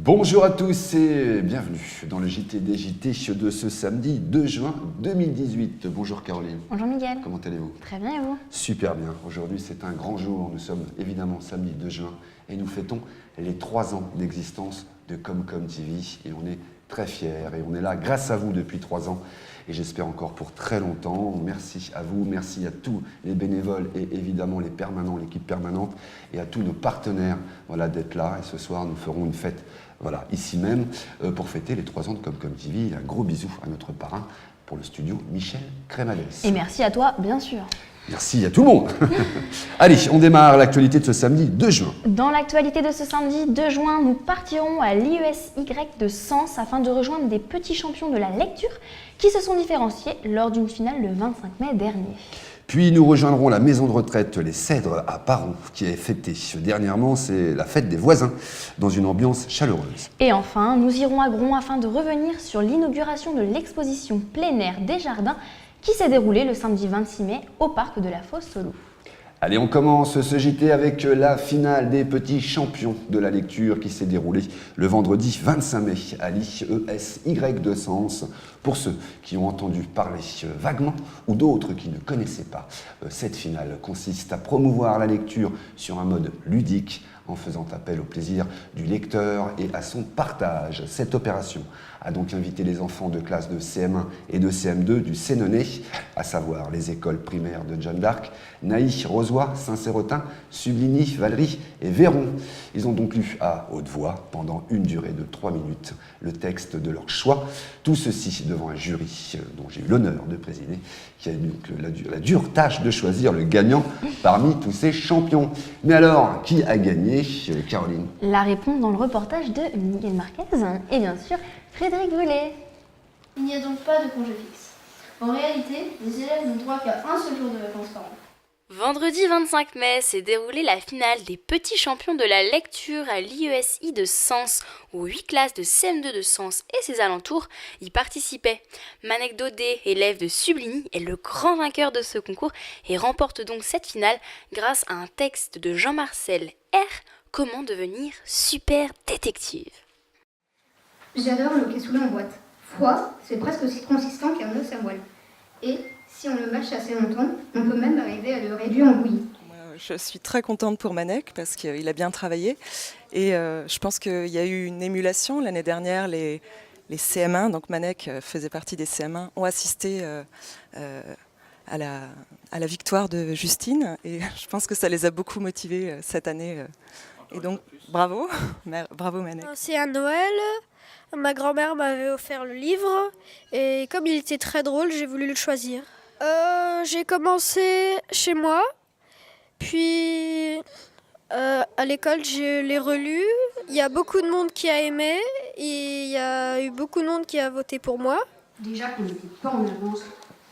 Bonjour à tous et bienvenue dans le JT des JT de ce samedi 2 juin 2018. Bonjour Caroline. Bonjour Miguel. Comment allez-vous? Très bien et vous? Super bien. Aujourd'hui c'est un grand jour. Nous sommes évidemment samedi 2 juin et nous fêtons les 3 ans d'existence de Comcom TV et on est très fiers et on est là grâce à vous depuis 3 ans et j'espère encore pour très longtemps. Merci à vous, merci à tous les bénévoles et évidemment les permanents, l'équipe permanente et à tous nos partenaires d'être là. Et ce soir nous ferons une fête ici même pour fêter les 3 ans de Comcom TV. Un gros bisou à notre parrain pour le studio, Michel Crémades. Et merci à toi, bien sûr. Merci à tout le monde. Allez, on démarre l'actualité de ce samedi 2 juin. Dans l'actualité de ce samedi 2 juin, nous partirons à l'IESY de Sens afin de rejoindre des petits champions de la lecture qui se sont différenciés lors d'une finale le 25 mai dernier. Puis nous rejoindrons la maison de retraite Les Cèdres à Paron, qui est fêtée. Dernièrement, c'est la fête des voisins, dans une ambiance chaleureuse. Et enfin, nous irons à Gron afin de revenir sur l'inauguration de l'exposition plein air des jardins qui s'est déroulée le samedi 26 mai au parc de la Fosse-Soloux. Allez, on commence ce JT avec la finale des petits champions de la lecture qui s'est déroulée le vendredi 25 mai à l'IESY de Sens. Pour ceux qui ont entendu parler vaguement ou d'autres qui ne connaissaient pas, cette finale consiste à promouvoir la lecture sur un mode ludique en faisant appel au plaisir du lecteur et à son partage. Cette opération a donc invité les enfants de classe de CM1 et de CM2 du Sénonais, à savoir les écoles primaires de Jeanne d'Arc, Naï, Rozoy, Saint-Cérotin, Subligny, Valery et Véron. Ils ont donc lu à haute voix pendant une durée de 3 minutes le texte de leur choix, tout ceci devant un jury dont j'ai eu l'honneur de présider, qui a eu la dure tâche de choisir le gagnant parmi tous ces champions. Mais alors, qui a gagné, Caroline? La réponse dans le reportage de Miguel Marquez et bien sûr Frédéric Brûlé. Il n'y a donc pas de congé fixe. En réalité, les élèves n'ont droit qu'à un seul jour de vacances par an. Vendredi 25 mai s'est déroulée la finale des petits champions de la lecture à l'IESY de Sens, où 8 classes de CM2 de Sens et ses alentours y participaient. Manek Dodé, élève de Subligny, est le grand vainqueur de ce concours et remporte donc cette finale grâce à un texte de Jean-Marcel R. Comment devenir super détective. J'adore le cassoulet en boîte. Froid, c'est presque aussi consistant qu'un os à moelle. Et si on le mâche assez longtemps, on peut même arriver à le réduire en bouillie. Je suis très contente pour Manek parce qu'il a bien travaillé et je pense qu'il y a eu une émulation. L'année dernière, les CM1, donc Manek faisait partie des CM1, ont assisté à la victoire de Justine et je pense que ça les a beaucoup motivés cette année. Et donc bravo, bravo Manek. C'est à Noël. Ma grand-mère m'avait offert le livre et comme il était très drôle, j'ai voulu le choisir. J'ai commencé chez moi, puis à l'école je l'ai relu. Il y a beaucoup de monde qui a aimé, et il y a eu beaucoup de monde qui a voté pour moi. Déjà qu'on n'était pas en avance,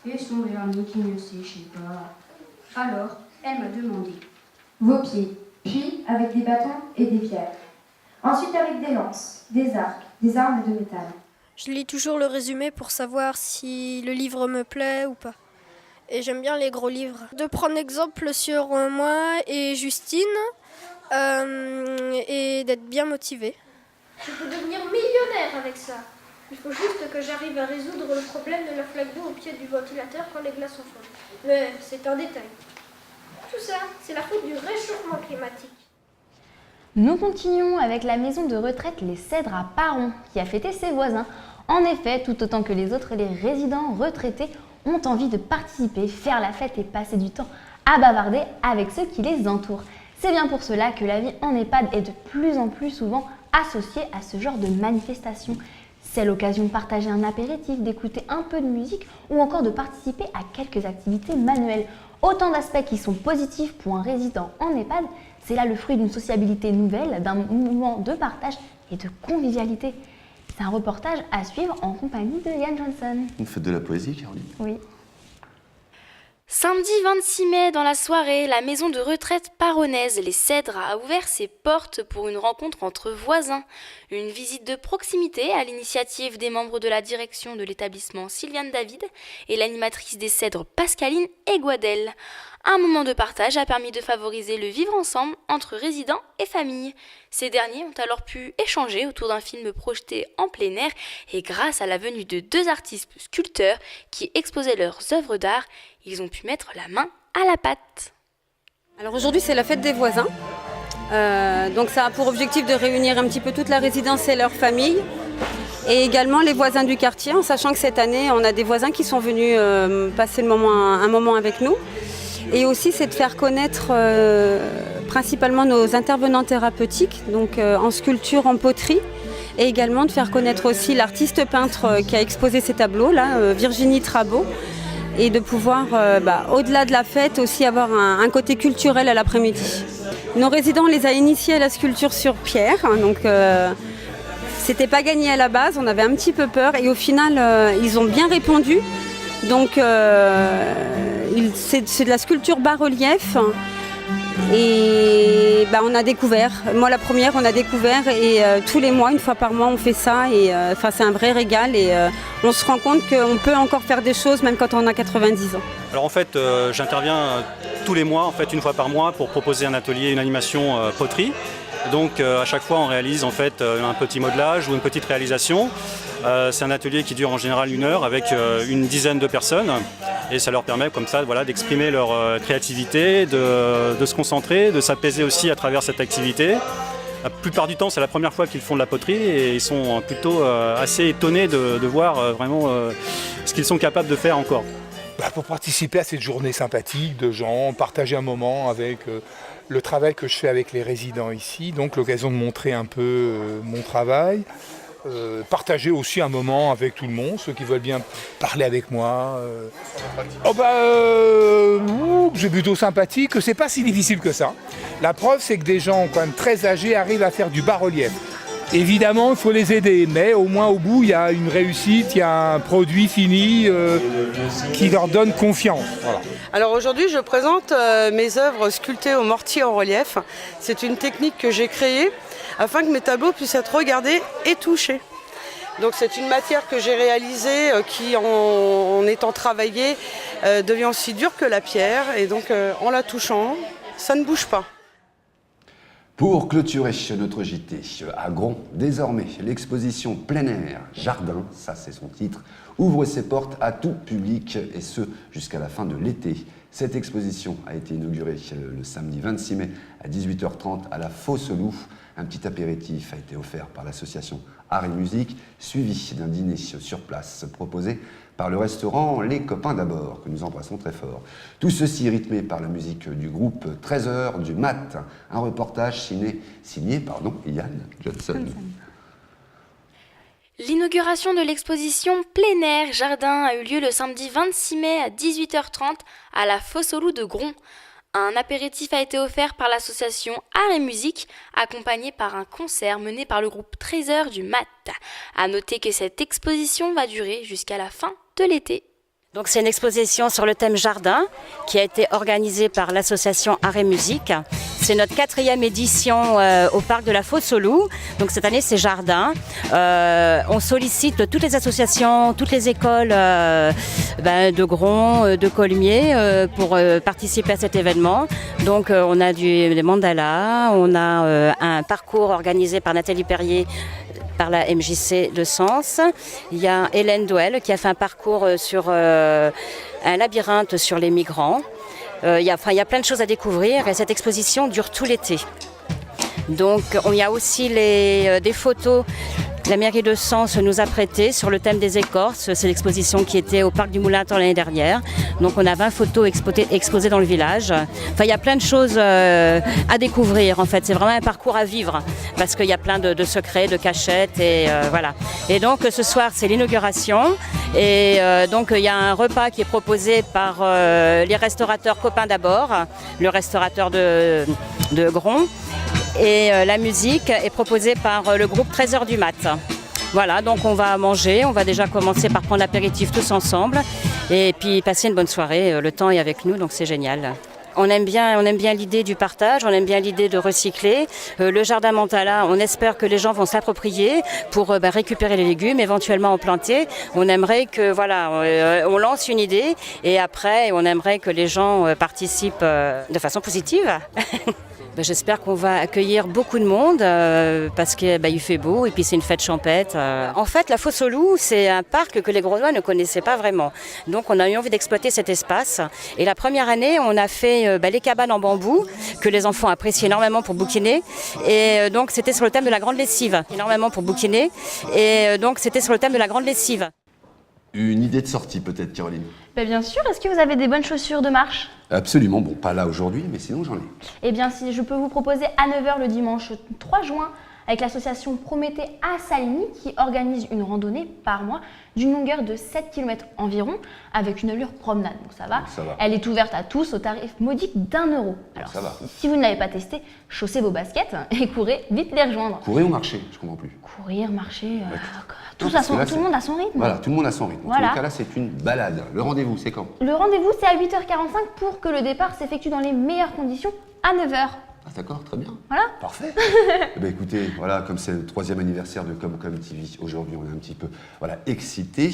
et son vernis qui ne séchait pas. Alors, elle m'a demandé vos pieds, puis avec des bâtons et des pierres. Ensuite avec des lances, des arcs, des armes de métal. Je lis toujours le résumé pour savoir si le livre me plaît ou pas. Et j'aime bien les gros livres. De prendre exemple sur moi et Justine et d'être bien motivée. Je peux devenir millionnaire avec ça. Il faut juste que j'arrive à résoudre le problème de la flaque d'eau au pied du ventilateur quand les glaces sont froides. Mais c'est un détail. Tout ça, c'est la faute du réchauffement climatique. Nous continuons avec la maison de retraite Les Cèdres à Paron, qui a fêté ses voisins. En effet, tout autant que les autres, les résidents retraités ont envie de participer, faire la fête et passer du temps à bavarder avec ceux qui les entourent. C'est bien pour cela que la vie en EHPAD est de plus en plus souvent associée à ce genre de manifestations. C'est l'occasion de partager un apéritif, d'écouter un peu de musique ou encore de participer à quelques activités manuelles. Autant d'aspects qui sont positifs pour un résident en EHPAD. C'est là le fruit d'une sociabilité nouvelle, d'un mouvement de partage et de convivialité. C'est un reportage à suivre en compagnie de Yann Johnson. Une fête de la poésie, Caroline? Oui. Samedi 26 mai, dans la soirée, la maison de retraite paronnaise Les Cèdres a ouvert ses portes pour une rencontre entre voisins. Une visite de proximité à l'initiative des membres de la direction de l'établissement Sylviane David et l'animatrice des Cèdres Pascaline Aiguadel. Un moment de partage a permis de favoriser le vivre ensemble entre résidents et familles. Ces derniers ont alors pu échanger autour d'un film projeté en plein air et grâce à la venue de 2 artistes sculpteurs qui exposaient leurs œuvres d'art, ils ont pu mettre la main à la pâte. Alors aujourd'hui c'est la fête des voisins, donc ça a pour objectif de réunir un petit peu toute la résidence et leurs familles et également les voisins du quartier, en sachant que cette année on a des voisins qui sont venus passer un moment avec nous. Et aussi c'est de faire connaître principalement nos intervenants thérapeutiques, donc en sculpture, en poterie, et également de faire connaître aussi l'artiste peintre qui a exposé ces tableaux, là, Virginie Trabeau, et de pouvoir, au-delà de la fête, aussi avoir un côté culturel à l'après-midi. Nos résidents, on les a initiés à la sculpture sur pierre, donc c'était pas gagné à la base, on avait un petit peu peur, et au final, ils ont bien répondu. Donc c'est de la sculpture bas-relief et on a découvert, moi la première on a découvert et tous les mois, une fois par mois on fait ça et c'est un vrai régal et on se rend compte qu'on peut encore faire des choses même quand on a 90 ans. Alors en fait j'interviens tous les mois, en fait une fois par mois pour proposer un atelier, une animation poterie. Donc à chaque fois on réalise en fait un petit modelage ou une petite réalisation. C'est un atelier qui dure en général 1 heure avec une dizaine de personnes et ça leur permet comme ça d'exprimer leur créativité, de se concentrer, de s'apaiser aussi à travers cette activité. La plupart du temps c'est la première fois qu'ils font de la poterie et ils sont plutôt assez étonnés de voir vraiment ce qu'ils sont capables de faire encore. Pour participer à cette journée sympathique de gens, partager un moment avec le travail que je fais avec les résidents ici, donc l'occasion de montrer un peu mon travail, partager aussi un moment avec tout le monde, ceux qui veulent bien parler avec moi. C'est plutôt sympathique, c'est pas si difficile que ça. La preuve c'est que des gens quand même très âgés arrivent à faire du bas-relief. Évidemment, il faut les aider, mais au moins au bout, il y a une réussite, il y a un produit fini qui leur donne confiance. Voilà. Alors aujourd'hui, je présente mes œuvres sculptées au mortier en relief. C'est une technique que j'ai créée afin que mes tableaux puissent être regardés et touchés. Donc c'est une matière que j'ai réalisée qui, en étant travaillée, devient aussi dure que la pierre. Et donc en la touchant, ça ne bouge pas. Pour clôturer notre JT à Gron, désormais l'exposition plein air Jardin, ça c'est son titre, ouvre ses portes à tout public et ce jusqu'à la fin de l'été. Cette exposition a été inaugurée le samedi 26 mai à 18h30 à la Fosse-Loup. Un petit apéritif a été offert par l'association Art et Musique, suivi d'un dîner sur place proposé par le restaurant Les Copains d'abord, que nous embrassons très fort. Tout ceci rythmé par la musique du groupe 13h du Mat. Un reportage signé Yann Johnson. L'inauguration de l'exposition Plein Air Jardin a eu lieu le samedi 26 mai à 18h30 à la Fosse-aux-Loups de Gron. Un apéritif a été offert par l'association Art et Musique, accompagné par un concert mené par le groupe 13h du Mat. À noter que cette exposition va durer jusqu'à la fin de l'été. Donc c'est une exposition sur le thème jardin qui a été organisée par l'association Art et Musique. C'est notre 4e édition au parc de la Fosse-aux-Loups. Donc cette année c'est jardin. On sollicite toutes les associations, toutes les écoles de Gron, de Colmiers pour participer à cet événement. Donc on a des mandalas, on a un parcours organisé par Nathalie Perrier par la MJC de Sens. Il y a Hélène Doel qui a fait un parcours sur un labyrinthe sur les migrants. Il y a plein de choses à découvrir et cette exposition dure tout l'été. Donc il y a aussi des photos. La mairie de Sens nous a prêté sur le thème des écorces. C'est l'exposition qui était au parc du Moulin l'année dernière. Donc on a 20 photos exposées dans le village. Il y a plein de choses à découvrir en fait. C'est vraiment un parcours à vivre parce qu'il y a plein de secrets, de cachettes et voilà. Et donc ce soir c'est l'inauguration et donc il y a un repas qui est proposé par les restaurateurs Copains d'abord, le restaurateur de Gron. Et la musique est proposée par le groupe 13h du Mat. Voilà, donc on va manger, on va déjà commencer par prendre l'apéritif tous ensemble et puis passer une bonne soirée. Le temps est avec nous, donc c'est génial. On aime bien l'idée du partage, on aime bien l'idée de recycler. Le jardin Mantala, on espère que les gens vont s'approprier pour récupérer les légumes, éventuellement en planter. On aimerait que, on lance une idée et après, on aimerait que les gens participent de façon positive. J'espère qu'on va accueillir beaucoup de monde parce qu'il fait beau et puis c'est une fête champêtre. En fait, la Fosse aux Loups, c'est un parc que les Grenouillois ne connaissaient pas vraiment. Donc on a eu envie d'exploiter cet espace. Et la première année, on a fait les cabanes en bambou que les enfants apprécient énormément pour bouquiner. Et donc c'était sur le thème de la grande lessive. Énormément pour bouquiner. Et donc c'était sur le thème de la grande lessive. Une idée de sortie peut-être, Caroline? Bien sûr, est-ce que vous avez des bonnes chaussures de marche? Absolument, bon, pas là aujourd'hui, mais sinon j'en ai. Eh bien, si je peux vous proposer à 9h le dimanche 3 juin avec l'association Prométhée à Saligny qui organise une randonnée par mois d'une longueur de 7 km environ avec une allure promenade. Donc ça va. Elle est ouverte à tous au tarif modique d'1 €. Alors si vous ne l'avez pas testé, chaussez vos baskets et courez vite les rejoindre. Courir ou marcher? Je comprends plus. Courir, marcher, tout le monde a son rythme. Voilà, tout le monde a son rythme. Voilà. En tout cas là, c'est une balade. Le rendez-vous, c'est quand? Le rendez-vous, c'est à 8h45 pour que le départ s'effectue dans les meilleures conditions à 9h. Ah, d'accord, très bien. Voilà. Parfait. Écoutez, voilà, comme c'est le 3e anniversaire de Comme TV, aujourd'hui on est un petit peu excités.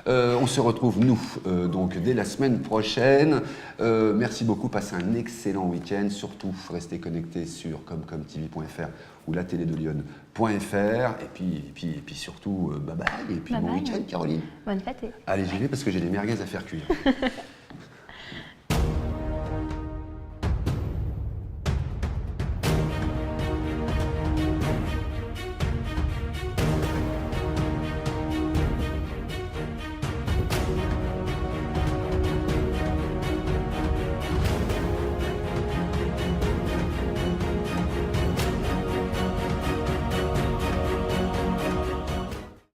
On se retrouve, nous, donc dès la semaine prochaine. Merci beaucoup, passez un excellent week-end. Surtout, restez connectés sur comcomtv.fr ou la télé de Lyon.fr. Et puis surtout, bye bye. Et puis bon week-end, Caroline. Bonne fête. Allez, j'y vais parce que j'ai des merguez à faire cuire.